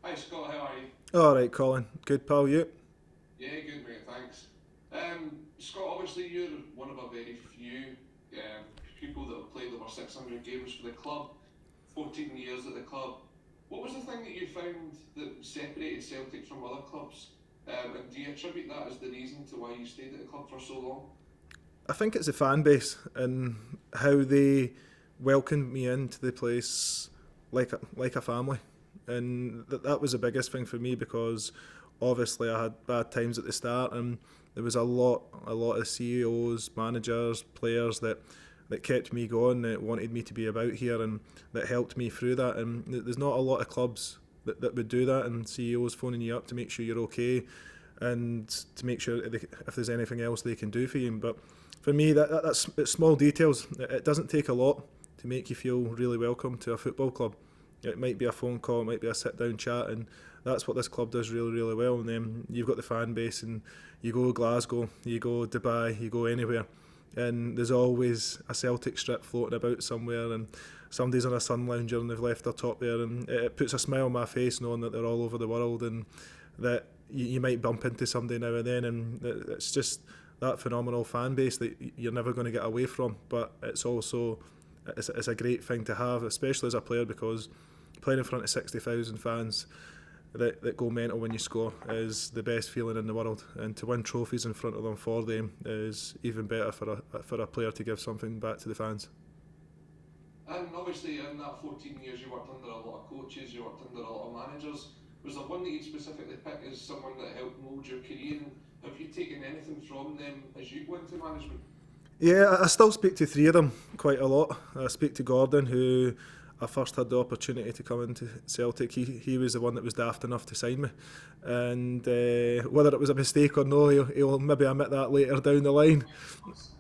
Hi Scott, how are you? Alright, Colin. Good pal, you? Yeah, good mate, thanks. Scott, obviously you're one of a very few people that have played over 600 games for the club, 14 years at the club. What was the thing that you found that separated Celtic from other clubs? And do you attribute that as the reason to why you stayed at the club for so long? I think it's the fan base and how they welcomed me into the place like a family. And that was the biggest thing for me because obviously I had bad times at the start and there was a lot of CEOs, managers, players that kept me going, that wanted me to be about here and that helped me through that. And there's not a lot of clubs that would do that, and CEOs phoning you up to make sure you're okay and to make sure if there's anything else they can do for you. But for me, that's it's small details. It doesn't take a lot to make you feel really welcome to a football club. It might be a phone call, it might be a sit down chat, and that's what this club does really, really well. And then you've got the fan base, and you go Glasgow, you go Dubai, you go anywhere, and there's always a Celtic strip floating about somewhere, and somebody's on a sun lounger and they've left their top there, and it puts a smile on my face knowing that they're all over the world and that you might bump into somebody now and then, and it's just that phenomenal fan base that you're never going to get away from. But it's also it's a great thing to have, especially as a player, because playing in front of 60,000 fans that go mental when you score is the best feeling in the world, and to win trophies in front of them for them is even better for a player to give something back to the fans. And obviously in that 14 years you worked under a lot of coaches, you worked under a lot of managers. Was there one that you'd specifically pick as someone that helped mould your career? And have you taken anything from them as you go into management? Yeah, I still speak to three of them quite a lot. I speak to Gordon, who I first had the opportunity to come into Celtic. He was the one that was daft enough to sign me, and whether it was a mistake or no, he'll maybe admit that later down the line. Of course.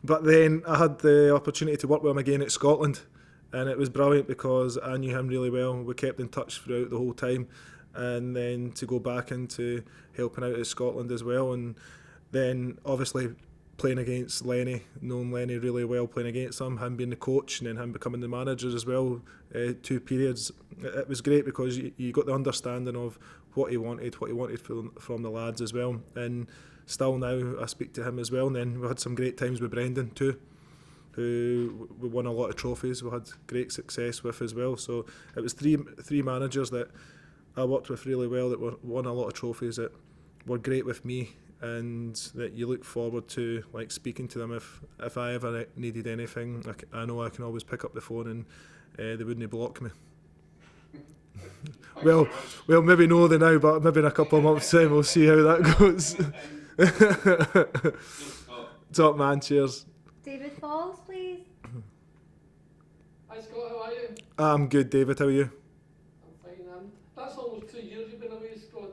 But then I had the opportunity to work with him again at Scotland, and it was brilliant because I knew him really well. We kept in touch throughout the whole time, and then to go back into helping out at Scotland as well, and then obviously playing against Lenny, knowing Lenny really well, playing against him being the coach, and then him becoming the manager as well. Two periods, it was great because you got the understanding of what he wanted from the lads as well, and still now I speak to him as well. And then we had some great times with Brendan too, who we won a lot of trophies. We had great success with as well. So it was three managers that I worked with really well that won a lot of trophies that were great with me, and that you look forward to like speaking to them if I ever needed anything. I know I can always pick up the phone and they wouldn't block me. Thanks Well, very much. well, maybe no they now, but maybe in a couple of months' time we'll see how that goes. Cheers, Scott. Top man, cheers. David Falls, please. Hi Scott, how are you? I'm good, David. How are you? I'm fine. That's almost 2 years you've been away, Scott.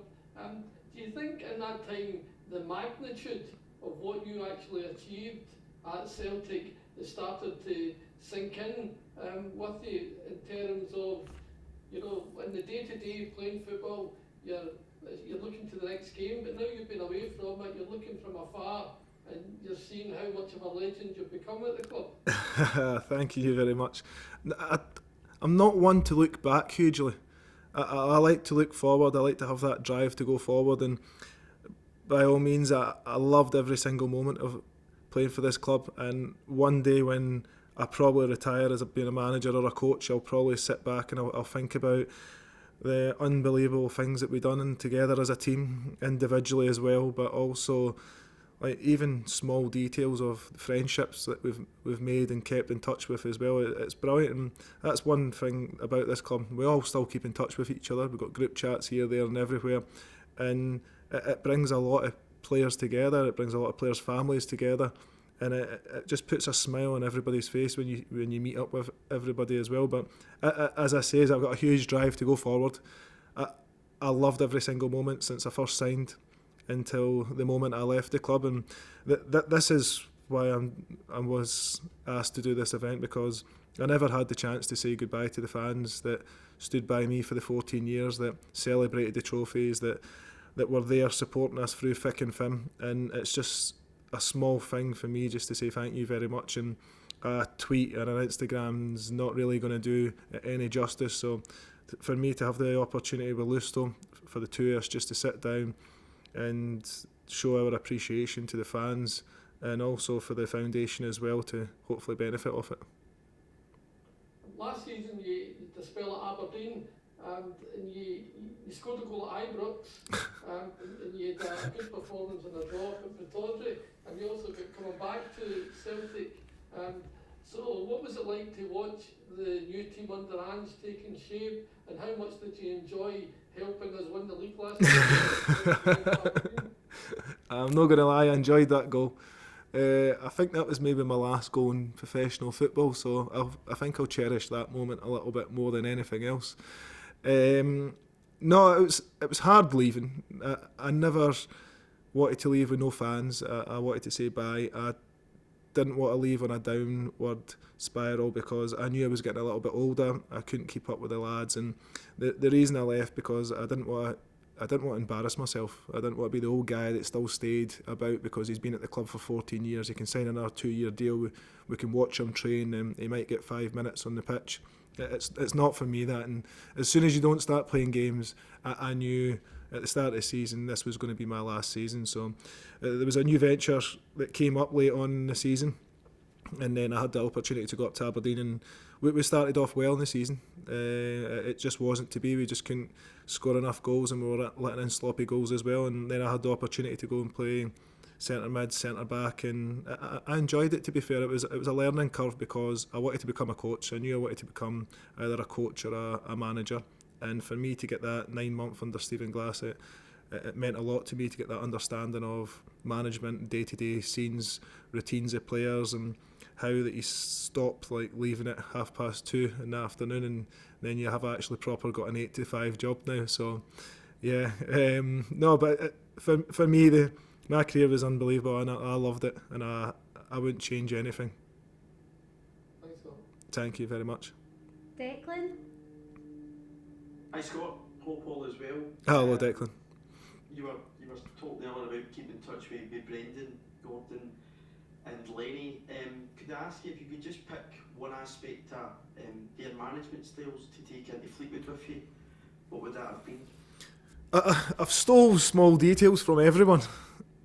Do you think in that time the magnitude of what you actually achieved at Celtic has started to sink in with you in terms of, in the day-to-day playing football, you're looking to the next game, but now you've been away from it, you're looking from afar, and you're seeing how much of a legend you've become at the club. Thank you very much. I, I'm not one to look back hugely. I like to look forward. I like to have that drive to go forward, and by all means, I loved every single moment of playing for this club. And one day when I probably retire as being a manager or a coach, I'll probably sit back and I'll think about the unbelievable things that we've done together as a team, individually as well, but also like even small details of friendships that we've made and kept in touch with as well. It's brilliant, and that's one thing about this club. We all still keep in touch with each other. We've got group chats here, there, and everywhere, and it brings a lot of players together. It brings a lot of players' families together, and it just puts a smile on everybody's face when you meet up with everybody as well. But as I say, I've got a huge drive to go forward. I, I loved every single moment since I first signed until the moment I left the club, and this is why I was asked to do this event, because I never had the chance to say goodbye to the fans that stood by me for the 14 years, that celebrated the trophies, that were there supporting us through thick and thin. And it's just a small thing for me just to say thank you very much. And a tweet or an Instagram's not really going to do it any justice. So for me to have the opportunity with Lusto, for the 2 years just to sit down and show our appreciation to the fans, and also for the foundation as well to hopefully benefit off it. Last season you did a spell at Aberdeen, and you scored a goal at Ibrox, and you had a good performance in a draw at Pittodrie, and you also got coming back to Celtic. So what was it like to watch the new team under Ange taking shape, and how much did you enjoy helping us win the league last year? I'm not going to lie, I enjoyed that goal. I think that was maybe my last goal in professional football, so I think I'll cherish that moment a little bit more than anything else. No, it was hard leaving. I never wanted to leave with no fans. I wanted to say bye. I didn't want to leave on a downward spiral because I knew I was getting a little bit older. I couldn't keep up with the lads, and the reason I left because I didn't want to embarrass myself. I didn't want to be the old guy that still stayed about because he's been at the club for 14 years. He can sign another 2-year deal. We can watch him train, and he might get 5 minutes on the pitch. It's not for me, that. And as soon as you don't start playing games, I knew at the start of the season this was going to be my last season. So there was a new venture that came up late on in the season, and then I had the opportunity to go up to Aberdeen, and we started off well in the season. It just wasn't to be. We just couldn't score enough goals, and we were letting in sloppy goals as well. And then I had the opportunity to go and play centre mid, centre back, and I enjoyed it. To be fair, it was a learning curve because I wanted to become a coach. I knew I wanted to become either a coach or a manager. And for me to get that 9 month under Stephen Glass, it meant a lot to me to get that understanding of management, day-to-day scenes, routines of players, and how that you stop like leaving at 2:30 in the afternoon, and then you have actually proper got an 8 to 5 job now. So yeah, no, but for me my career was unbelievable, and I loved it, and I wouldn't change anything. Thanks, Scott. Thank you very much. Declan? Hi Scott, hope all is well. Hello, Declan. You were talking earlier about keeping in touch with Brendan, Gordon and Lenny. Could I ask you if you could just pick one aspect of their management styles to take into Fleetwood with you? What would that have been? I've stole small details from everyone,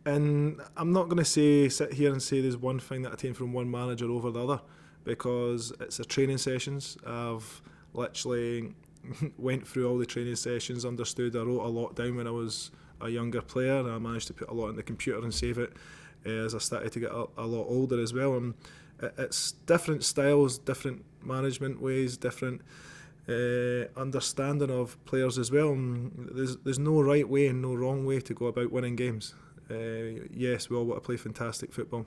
and I'm not going to sit here and say there's one thing that I take from one manager over the other, because it's the training sessions. I've literally went through all the training sessions, understood. I wrote a lot down when I was a younger player, and I managed to put a lot in the computer and save it as I started to get a lot older as well. And it's different styles, different management ways, different understanding of players as well. And there's no right way and no wrong way to go about winning games. Yes, we all want to play fantastic football.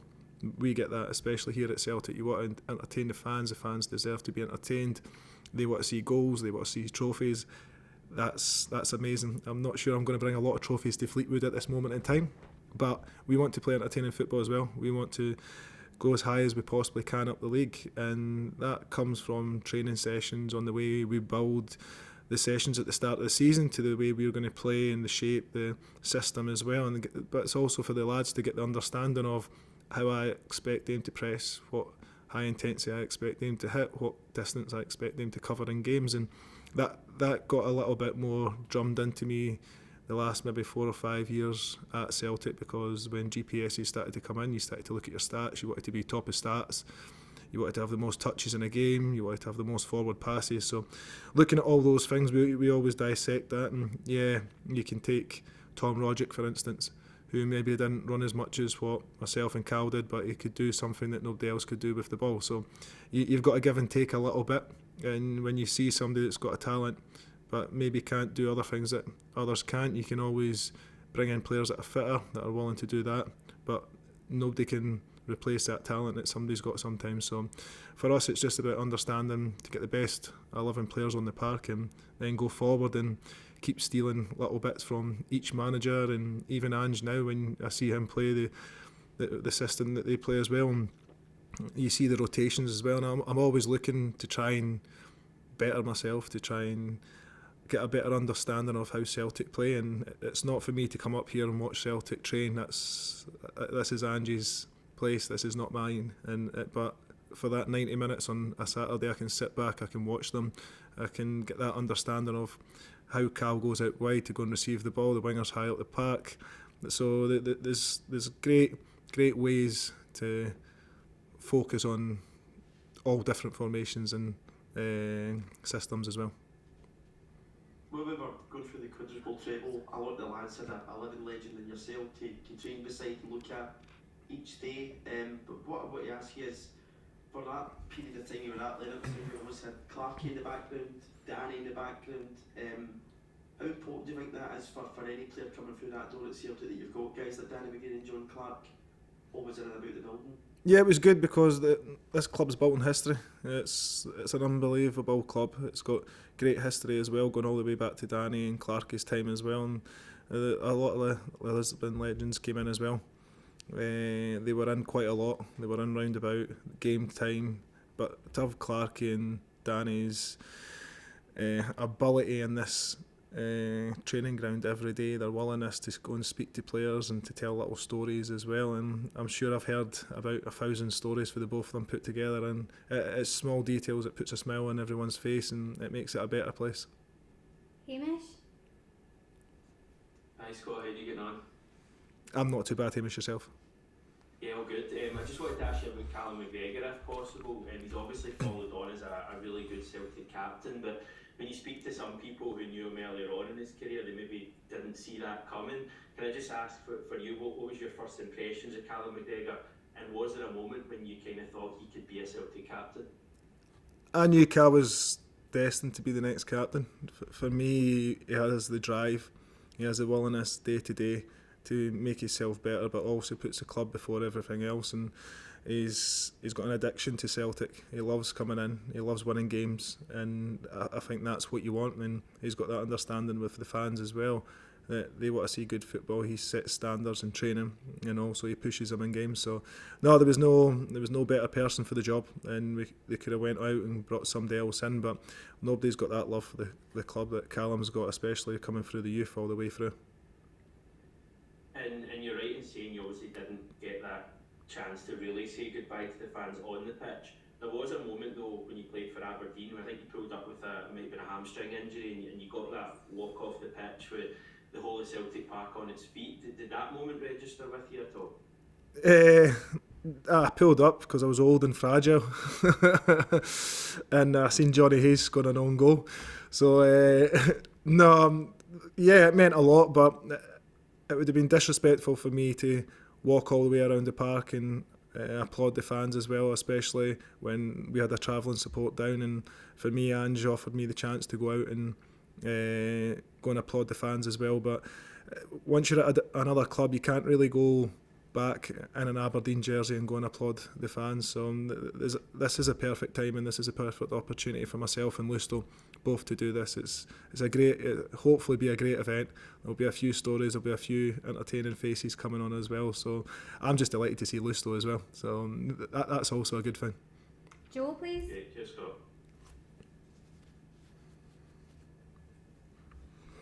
We get that, especially here at Celtic. You want to entertain the fans. The fans deserve to be entertained. They want to see goals. They want to see trophies. That's amazing. I'm not sure I'm going to bring a lot of trophies to Fleetwood at this moment in time, but we want to play entertaining football as well. We want to go as high as we possibly can up the league, and that comes from training sessions, on the way we build the sessions at the start of the season to the way we're going to play and the shape, the system as well. But it's also for the lads to get the understanding of how I expect them to press, what high intensity I expect them to hit, what distance I expect them to cover in games, and that got a little bit more drummed into me the last maybe 4 or 5 years at Celtic, because when GPSs started to come in, you started to look at your stats. You wanted to be top of stats, you wanted to have the most touches in a game, you wanted to have the most forward passes. So looking at all those things, we always dissect that. And yeah, you can take Tom Rodgick for instance, who maybe didn't run as much as what myself and Cal did, but he could do something that nobody else could do with the ball. So you've got to give and take a little bit, and when you see somebody that's got a talent but maybe can't do other things that others can't, you can always bring in players that are fitter, that are willing to do that, but nobody can replace that talent that somebody's got sometimes. So for us, it's just about understanding to get the best 11 players on the park, and then go forward and keep stealing little bits from each manager, and even Ange now, when I see him play the system that they play as well, and you see the rotations as well, and I'm always looking to try and better myself, to try and get a better understanding of how Celtic play. And it's not for me to come up here and watch Celtic train. This is Ange's place, this is not mine, but for that 90 minutes on a Saturday. I can sit back, I can watch them, I can get that understanding of how Cal goes out wide to go and receive the ball, the wingers high up the park. So there's great ways to focus on all different formations and systems as well. When we were going through the quadruple treble, a lot of the lads had a living legend in yourself to train beside and look at each day. But what I want to ask you is, for that period of time you were at Lennox, you almost had Clarkey in the background, Danny in the background. How important do you think that is for any player coming through that door at Celtic, that you've got guys like Danny McGinn and John Clark always in and about the building? Yeah, it was good because this club's built on history. It's an unbelievable club. It's got great history as well, going all the way back to Danny and Clarkie's time as well. And a lot of the Lisbon legends came in as well. They were in quite a lot. They were in round about game time. But to have Clarkie and Danny's ability in this training ground every day, their willingness to go and speak to players and to tell little stories as well, and I'm sure I've heard about 1,000 stories for the both of them put together, and it's small details that puts a smile on everyone's face and it makes it a better place. Hamish? Hi Scott, how are you getting on? I'm not too bad, Hamish, yourself? Yeah, all good. I just wanted to ask you about Callum McGregor if possible. He's obviously followed on as a really good Celtic captain, but when you speak to some people who knew him earlier on in his career, they maybe didn't see that coming. Can I just ask for you, what was your first impressions of Callum McGregor, and was there a moment when you kind of thought he could be a Celtic captain? I knew Cal was destined to be the next captain. For me, he has the drive, he has the willingness day to day to make himself better, but also puts the club before everything else, and he's got an addiction to Celtic. He loves coming in, he loves winning games, and I think that's what you want, and he's got that understanding with the fans as well, that they want to see good football. He sets standards in training, and also he pushes them in games. So no, there was no better person for the job, and they could have went out and brought somebody else in, but nobody's got that love for the club that Callum's got, especially coming through the youth all the way through. And you're right in saying you obviously didn't get that chance to really say goodbye to the fans on the pitch. There was a moment though when you played for Aberdeen where I think you pulled up with maybe a hamstring injury, and you got that walk off the pitch with the whole of Celtic Park on its feet. Did that moment register with you at all? I pulled up because I was old and fragile and I seen Johnny Hayes score an own goal, so yeah, it meant a lot, but it would have been disrespectful for me to walk all the way around the park and applaud the fans as well, especially when we had a travelling support down. And for me, Ange offered me the chance to go out and go and applaud the fans as well. But once you're at another club, you can't really go back in an Aberdeen jersey and go and applaud the fans. So this is a perfect time, and this is a perfect opportunity for myself and Lusto both to do this. It's a great, hopefully be a great event. There'll be a few stories, there'll be a few entertaining faces coming on as well. So I'm just delighted to see Lusto as well. So that's also a good thing. Joe, please. Okay, cheers, Scott.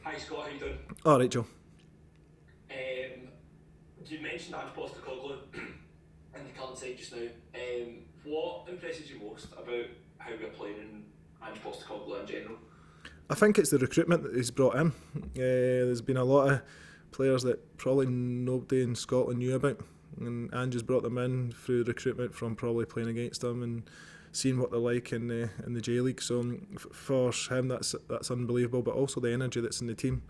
Hi Scott, how you doing? All right, Joe. You mentioned Ange Postecoglou in the current side just now. What impresses you most about how we're playing in Ange Postecoglou in general? I think it's the recruitment that he's brought in. There's been a lot of players that probably nobody in Scotland knew about, and Ange has brought them in through recruitment from probably playing against them and seeing what they're like in the J League. So for him, that's unbelievable. But also the energy that's in the team,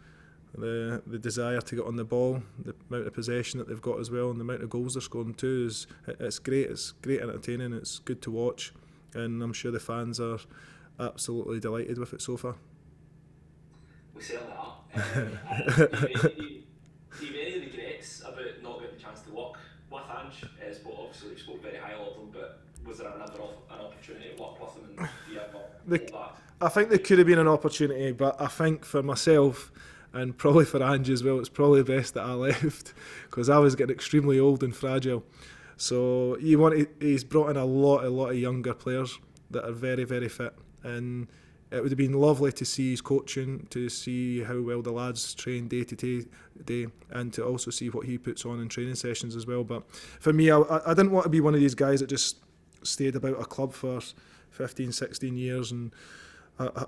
the desire to get on the ball, the amount of possession that they've got as well, and the amount of goals they're scoring too it's great. It's great entertaining. It's good to watch, and I'm sure the fans are absolutely delighted with it so far. We certainly are. Do you have any regrets about not getting the chance to work with Ange? Obviously we spoke very highly of him, but was there an opportunity to work with him, and do you ever hold that? I think there could have been an opportunity, but I think for myself and probably for Ange as well, it's probably best that I left because I was getting extremely old and fragile. So he's brought in a lot of younger players that are very, very fit, and it would have been lovely to see his coaching, to see how well the lads train day to day, and to also see what he puts on in training sessions as well. But for me, I didn't want to be one of these guys that just stayed about a club for 15, 16 years, and I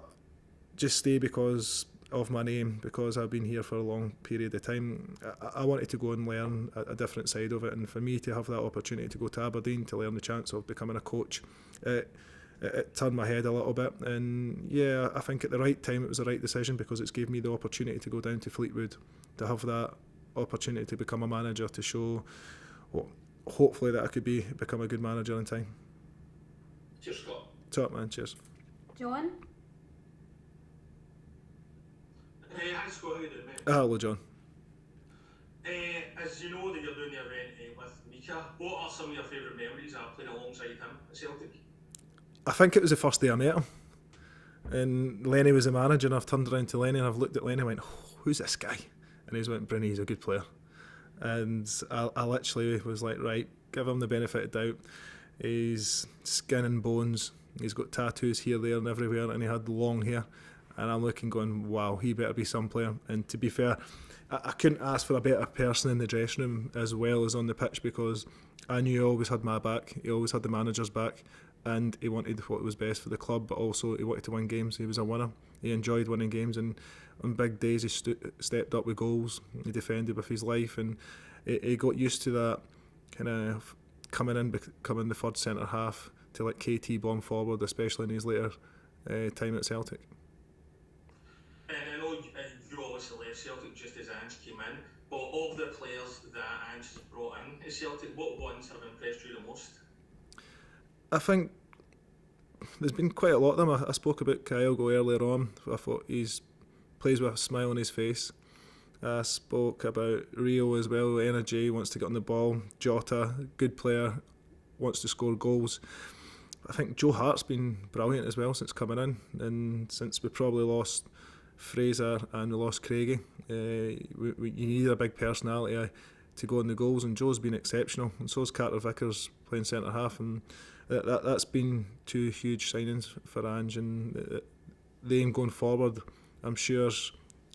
just stay because of my name, because I've been here for a long period of time. I wanted to go and learn a different side of it, and for me to have that opportunity to go to Aberdeen to learn the chance of becoming a coach, it turned my head a little bit. And yeah, I think at the right time it was the right decision, because it's gave me the opportunity to go down to Fleetwood, to have that opportunity to become a manager, to show, well, hopefully that I could become a good manager in time. Cheers, Scott. Top man, cheers. John? Hi Scott, how you doing, mate? Hello, John. As you know that you're doing the event with Mika, what are some of your favourite memories of playing alongside him at Celtic? I think it was the first day I met him, and Lenny was the manager, and I've turned around to Lenny and I've looked at Lenny and went, oh, who's this guy? And he's went, Brynny, he's a good player. And I literally was like, right, give him the benefit of doubt. He's skin and bones, he's got tattoos here, there and everywhere, and he had long hair. And I'm looking going, wow, he better be some player. And to be fair, I couldn't ask for a better person in the dressing room as well as on the pitch, because I knew he always had my back, he always had the manager's back, and he wanted what was best for the club, but also he wanted to win games. He was a winner, he enjoyed winning games, and on big days he stepped up with goals, he defended with his life, and he got used to that kind of coming in, becoming the third centre half to let KT bomb forward, especially in his later time at Celtic. And I know you obviously left Celtic just as Ange came in, but of the players that Ange has brought in at Celtic, what ones have impressed you the most? I think there's been quite a lot of them. I spoke about Kyogo earlier on. I thought he plays with a smile on his face. I spoke about Rio as well, energy, wants to get on the ball. Jota, good player, wants to score goals. I think Joe Hart's been brilliant as well since coming in, and since we probably lost Fraser and we lost Craigie, you need a big personality to go in the goals, and Joe's been exceptional, and so's Carter Vickers playing centre half, and that's been two huge signings for Ange, and them going forward, I'm sure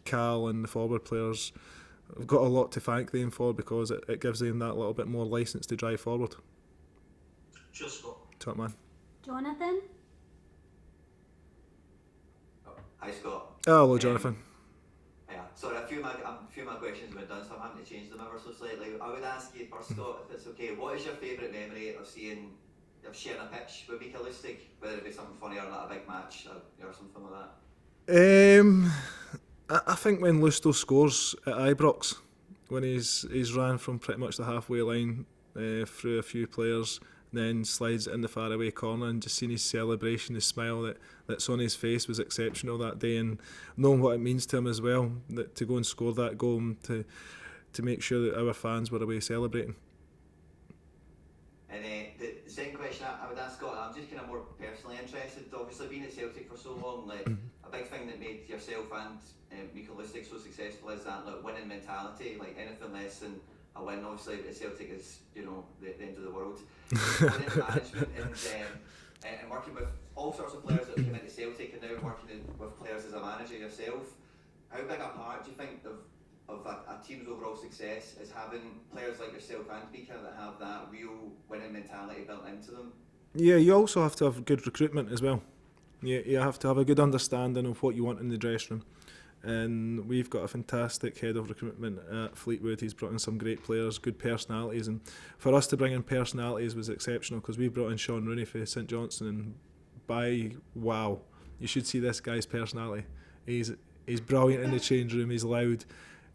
Cal and the forward players have got a lot to thank them for, because it gives them that little bit more licence to drive forward. Cheers, Scott. Top man. Jonathan? Hi Scott. Hello, Jonathan. Yeah, sorry, a few of my questions have been done, so I'm having to change them ever so slightly. I would ask you first, Scott, if it's okay, what is your favourite memory of sharing a pitch with Mika Lustig, whether it be something funny or not, a big match or something like that? I think when Lusto scores at Ibrox, when he's ran from pretty much the halfway line through a few players, then slides it in the faraway corner, and just seeing his celebration, his smile that's on his face was exceptional that day, and knowing what it means to him as well, that to go and score that goal and to make sure that our fans were away celebrating. And the second question I would ask Scott, I'm just kind of more personally interested, obviously being at Celtic for so long, like a big thing that made yourself and Mika Lustig so successful is that winning mentality, like anything less than a win, obviously at Celtic is, the end of the world. Winning management and working with all sorts of players that have come into Celtic, and now working with players as a manager yourself, how big a part do you think of a team's overall success is having players like yourself and Mika that have that real winning mentality built into them? Yeah, you also have to have good recruitment as well. You have to have a good understanding of what you want in the dressing room. And we've got a fantastic head of recruitment at Fleetwood. He's brought in some great players, good personalities, and for us to bring in personalities was exceptional, because we brought in Sean Rooney for St Johnstone, and wow, you should see this guy's personality. He's brilliant in the change room, he's loud.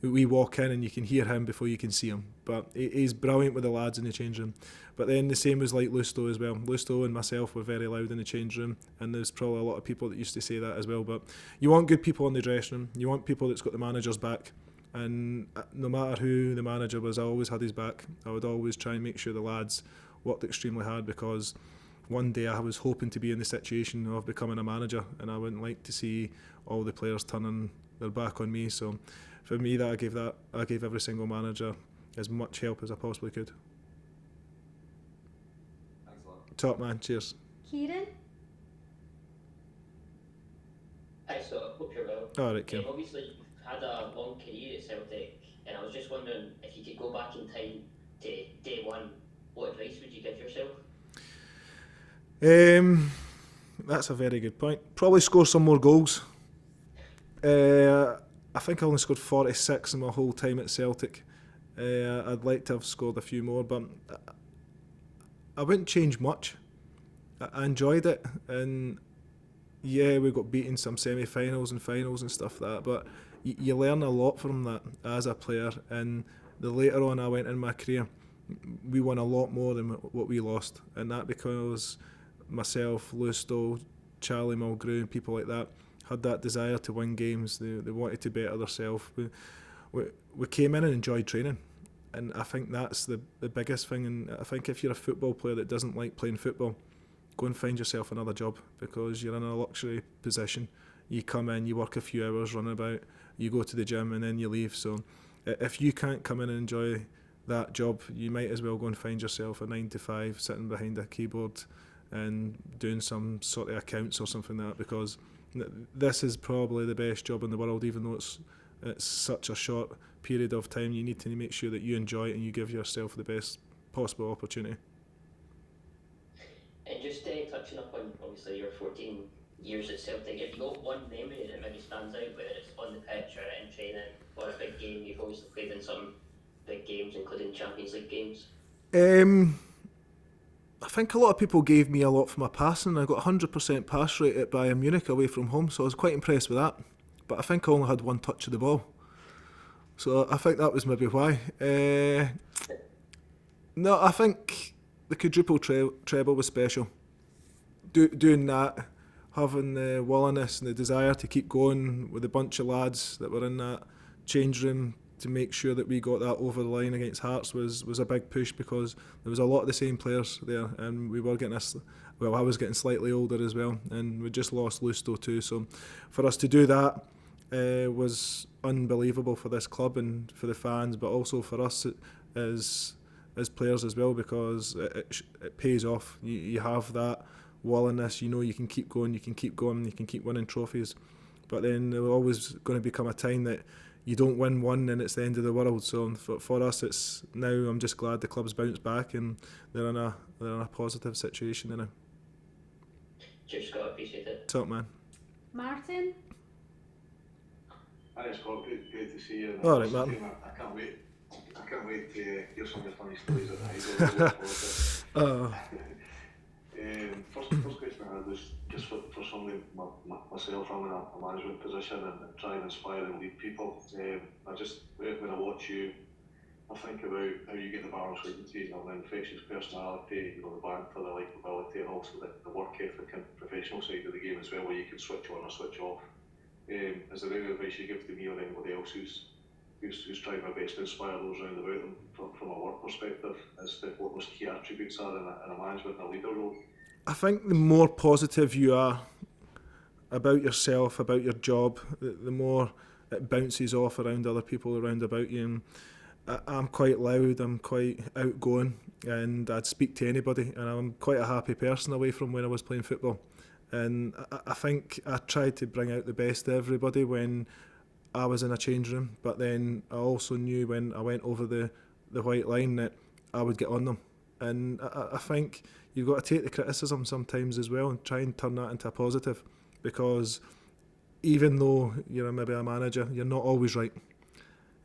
We walk in and you can hear him before you can see him, but he's brilliant with the lads in the change room. But then the same was like Lusto as well. Lusto and myself were very loud in the change room, and there's probably a lot of people that used to say that as well. But you want good people in the dressing room, you want people that's got the manager's back, and no matter who the manager was, I always had his back. I would always try and make sure the lads worked extremely hard, because one day I was hoping to be in the situation of becoming a manager, and I wouldn't like to see all the players turning their back on me. So for me, I gave every single manager as much help as I possibly could. Thanks a lot. Top man, cheers. Kieran? Hi, so hope you're well. Alright, Kim. Obviously, you've had a long career at Celtic, and I was just wondering if you could go back in time to day one, what advice would you give yourself? That's a very good point. Probably score some more goals. I think I only scored 46 in my whole time at Celtic. I'd like to have scored a few more, but I wouldn't change much. I enjoyed it, and yeah, we got beaten some semi-finals and finals and stuff like that, but you learn a lot from that as a player, and the later on I went in my career, we won a lot more than what we lost, and that because myself, Lusto, Charlie Mulgrew and people like that had that desire to win games. They wanted to better themselves. We came in and enjoyed training, and I think that's the biggest thing. And I think if you're a football player that doesn't like playing football, go and find yourself another job, because you're in a luxury position. You come in, you work a few hours, run about, you go to the gym and then you leave. So if you can't come in and enjoy that job, you might as well go and find yourself a 9 to 5 sitting behind a keyboard and doing some sort of accounts or something like that, because this is probably the best job in the world. Even though it's such a short period of time, you need to make sure that you enjoy it and you give yourself the best possible opportunity. And just touching up on obviously your 14 years at Celtic, have you got one memory that maybe stands out, whether it's on the pitch or in training or a big game? You've obviously played in some big games, including Champions League games. I think a lot of people gave me a lot for my passing. I got 100% pass rate at Bayern Munich away from home, so I was quite impressed with that. But I think I only had one touch of the ball, so I think that was maybe why. No, I think the quadruple treble was special. Doing that, having the willingness and the desire to keep going with a bunch of lads that were in that change room to make sure that we got that over the line against Hearts was a big push, because there was a lot of the same players there, and we were getting I was getting slightly older as well, and we just lost Lusto too. So for us to do that was unbelievable for this club and for the fans, but also for us as players as well, because it pays off. You have that willingness, you can keep going, you can keep winning trophies, but then there will always going to become a time that you don't win one and it's the end of the world. So for us, it's now, I'm just glad the club's bounced back and they're in a positive situation now. Cheers, Scott, appreciate it. Top man. Martin? Hi Scott, good to see you. All right, Martin. I can't wait to hear some of your funny stories at the high. First question I had was just for somebody myself. I'm in a management position and try and inspire and lead people. When I watch you, I think about how you get the balance right between an infectious personality, the banter, the likability, and also the work ethic and professional side of the game as well, where you can switch on or switch off. Is there any advice you give to me or anybody else who's trying their best to inspire those around about them from a work perspective as to what those key attributes are in a management and a leader role? I think the more positive you are about yourself, about your job, the more it bounces off around other people around about you. And I'm quite loud, I'm quite outgoing, and I'd speak to anybody, and I'm quite a happy person away from when I was playing football. And I think I tried to bring out the best of everybody when I was in a change room, but then I also knew when I went over the white line that I would get on them. And I think you've got to take the criticism sometimes as well and try and turn that into a positive, because even though you're maybe a manager, you're not always right.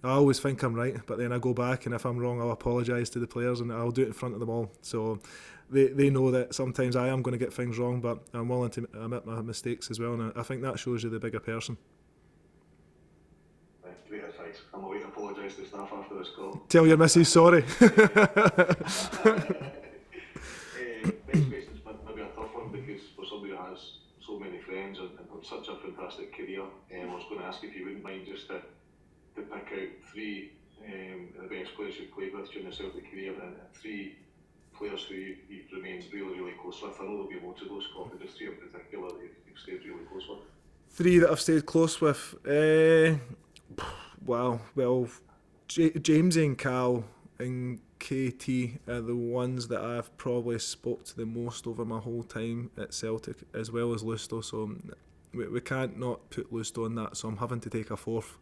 I always think I'm right, but then I go back, and if I'm wrong, I'll apologise to the players and I'll do it in front of them all. So they know that sometimes I am going to get things wrong, but I'm willing to admit my mistakes as well, and I think that shows you the bigger person. Great advice. I'm away to apologise to staff after this call. Tell your missus sorry. Next question's maybe a tough one, because for somebody who has so many friends and such a fantastic career, I was going to ask if you wouldn't mind just to pick out three the best players you've played with during the Celtic career, and three players who you've remained really, really close with. I know there'll be loads of those, Scott, but just three in particular that you've stayed really close with. Three that I've stayed close with. Well, Jamesy and Cal and KT are the ones that I've probably spoke to the most over my whole time at Celtic, as well as Lusto. So we can't not put Lusto in that, so I'm having to take a fourth.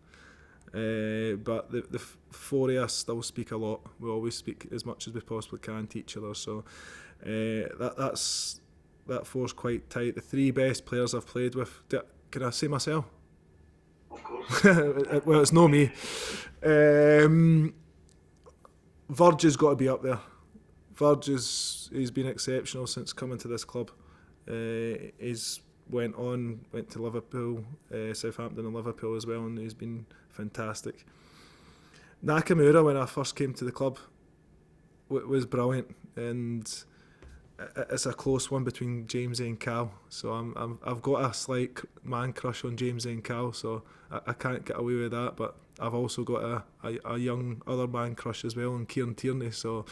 But the four of us still speak a lot. We always speak as much as we possibly can to each other. So that's that four's quite tight. The 3 best players I've played with. Can I say myself? Of course. Well, it's no me. Verge has got to be up there. Verge he's been exceptional since coming to this club. He's went to Liverpool, Southampton and Liverpool as well, and he's been fantastic. Nakamura, when I first came to the club, was brilliant, and it's a close one between Jamesy and Cal. So I've got a slight man crush on Jamesy and Cal, so I can't get away with that. But I've also got a young other man crush as well, on Kieran Tierney. So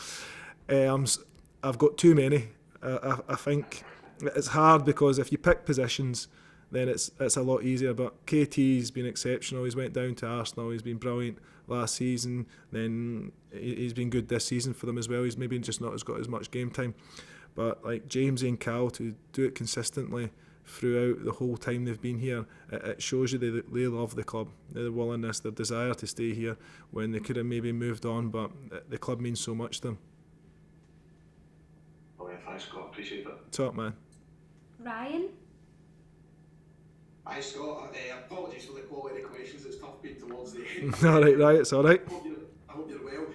I've got too many. I think it's hard because if you pick positions, then it's a lot easier. But KT's been exceptional. He's went down to Arsenal. He's been brilliant last season. Then he's been good this season for them as well. He's maybe just not got as much game time. But like Jamesy and Cal, to do it consistently throughout the whole time they've been here, it shows you they love the club, their willingness, their desire to stay here when they could have maybe moved on, but the club means so much to them. Oh yeah, thanks Scott, appreciate that. Top man. Ryan? Hi Scott, apologies for the quality of the questions, it's tough being towards the end. Alright, it's alright. I hope you're well.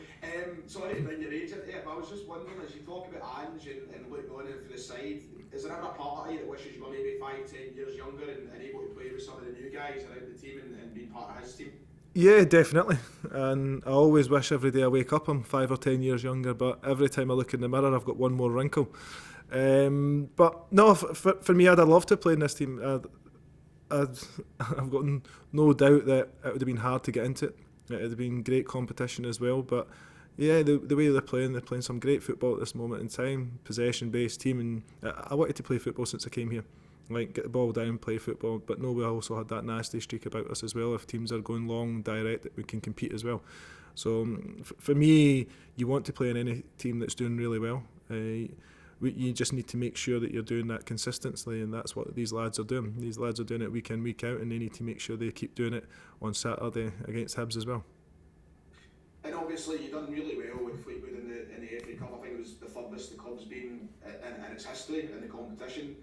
Sorry to bring your age into it, but I was just wondering, as you talk about Ange and looking on in for the side, is there ever a part of you that wishes you were maybe 5-10 years younger and able to play with some of the new guys around the team and being part of his team? Yeah, definitely. And I always wish every day I wake up I'm 5 or 10 years younger, but every time I look in the mirror I've got one more wrinkle. But no, for me, I'd love to play in this team. I've got no doubt that it would have been hard to get into it. It would have been great competition as well, but yeah, the way they're playing some great football at this moment in time, possession-based team, and I wanted to play football since I came here. Like, get the ball down, play football, but no, we also had that nasty streak about us as well. If teams are going long, direct, we can compete as well. So for me, you want to play in any team that's doing really well. You just need to make sure that you're doing that consistently, and that's what these lads are doing. These lads are doing it week in, week out, and they need to make sure they keep doing it on Saturday against Hibs as well. And obviously you've done really well with Fleetwood in the FA Cup. I think it was the furthest the club's been in its history in the competition.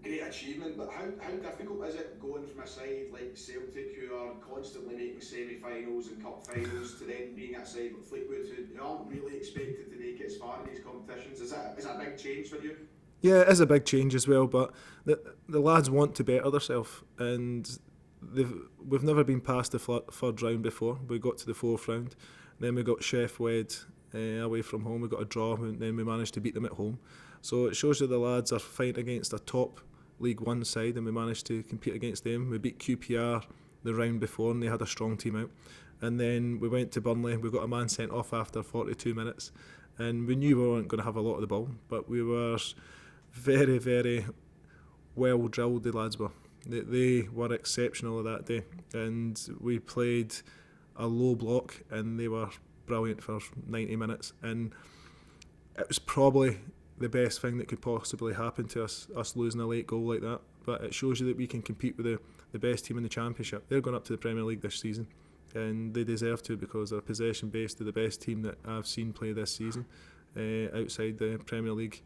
Great achievement, but how difficult is it going from a side like Celtic, who are constantly making semi-finals and cup finals, to then being at a side like Fleetwood, who aren't really expected to make it as far in these competitions? Is that a big change for you? Yeah, it is a big change as well, but the lads want to better themselves, and we've never been past the third round before. We got to the fourth round, then we got Sheffield away from home, we got a draw, and then we managed to beat them at home. So it shows you the lads are fighting against a top League One side, and we managed to compete against them. We beat QPR the round before, and they had a strong team out. And then we went to Burnley, we got a man sent off after 42 minutes, and we knew we weren't going to have a lot of the ball, but we were very, very well drilled, the lads were. They were exceptional that day, and we played a low block, and they were brilliant for 90 minutes, and it was probably the best thing that could possibly happen to us losing a late goal like that. But it shows you that we can compete with the best team in the Championship. They're going up to the Premier League this season, and they deserve to, because they're possession based. They're the best team that I've seen play this season outside the Premier League.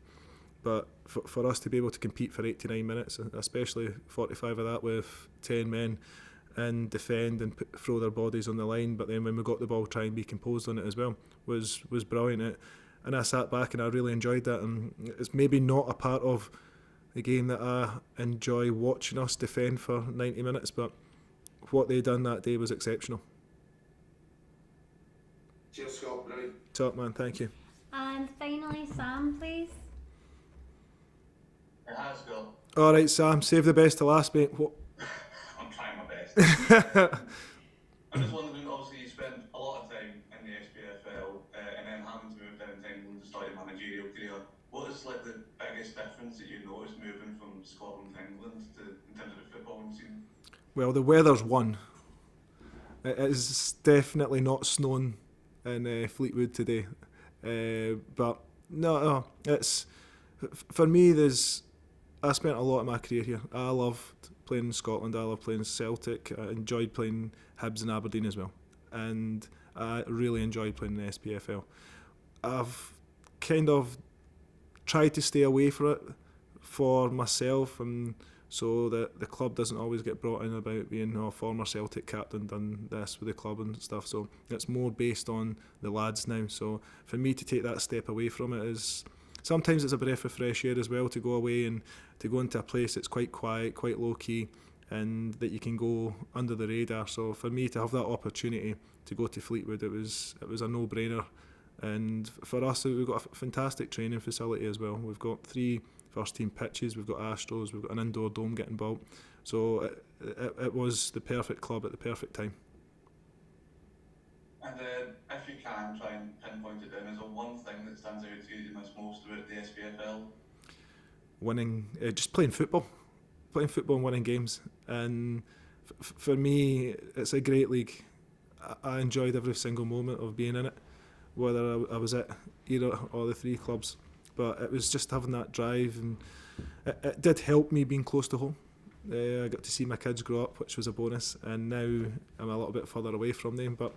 But for us to be able to compete for 89 minutes, especially 45 of that with 10 men, and defend and throw their bodies on the line, but then when we got the ball, try and be composed on it as well, was brilliant. And I sat back and I really enjoyed that, and it's maybe not a part of the game that I enjoy watching us defend for 90 minutes, but what they done that day was exceptional. Cheers Scott, brilliant. Top man, thank you. And finally, Sam, please. It has got. Alright Sam, save the best to last, mate. I'm trying my best. I'm just wondering, obviously you spent a lot of time in the SPFL and then having to move down to England to start your managerial career. What is like the biggest difference that you noticed moving from Scotland to England in terms of the footballing scene? Well, the weather's one. It is definitely not snowing in Fleetwood today. But no, it's for me. I spent a lot of my career here. I loved playing in Scotland. I loved playing Celtic. I enjoyed playing Hibs and Aberdeen as well, and I really enjoyed playing in the SPFL. I've kind of tried to stay away from it for myself, and so that the club doesn't always get brought in about being a former Celtic captain done this with the club and stuff. So it's more based on the lads now. So for me to take that step away from it is sometimes it's a breath of fresh air as well, to go away and to go into a place that's quite quiet, quite low key, and that you can go under the radar. So for me to have that opportunity to go to Fleetwood, it was a no-brainer. And for us, we've got a fantastic training facility as well. We've got 3 first-team pitches, we've got Astros, we've got an indoor dome getting built. So it was the perfect club at the perfect time. And if you can try and pinpoint it down, is there one thing that stands out to you miss most about the SPFL? Winning, just playing football and winning games. And for me, it's a great league. I enjoyed every single moment of being in it, whether I was at either or the 3 clubs. But it was just having that drive, and it did help me being close to home. I got to see my kids grow up, which was a bonus, and now I'm a little bit further away from them. But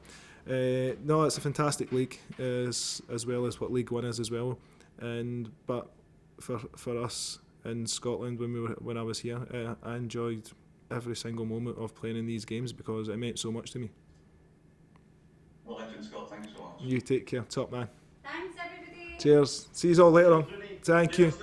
no, it's a fantastic league, as well as what League One is as well. But for us in Scotland, when I was here, I enjoyed every single moment of playing in these games because it meant so much to me. Well, legend Scott, thank you so much. You take care, top man. Thanks, everybody. Cheers. See you all later on. Thank you. Cheers.